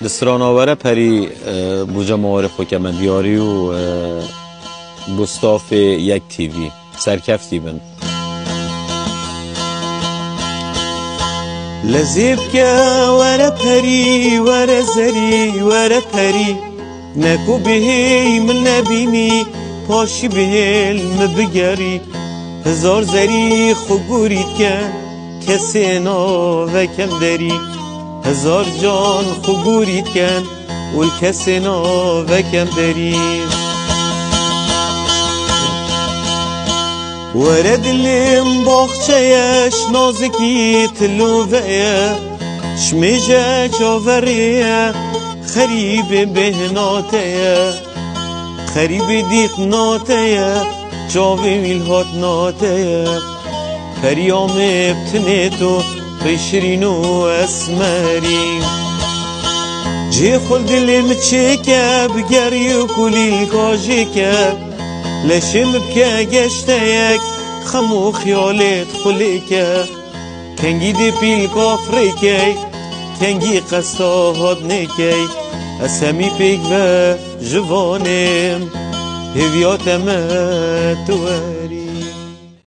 دستراناوره پری بوجه معارف خو که من دیاری و بستاف یک تیوی سرکفتی بن لذیب که وره پری وره زری وره پری نکو بهی من نبینی پاشی بهل مبگری هزار زری خوگورید کن کسی ناوکم داری هزار جان خوگورید کن اول کسی ناوکم داری وره دلیم باخچهش نازکی تلوه شمیجه چاوره خریب بهناته خریب دیق ناته جاوی ویلهات ناته پریام ابتنه تو بشرین و اسمری جی خل دلیم چکه بگری و کلیل کاجه که لشم بکه گشته یک خمو خیالت خلی که کنگی دی پیل کافره که کنگی قصدا هاد نکی از همی پیک و جوانم هویاتم تواری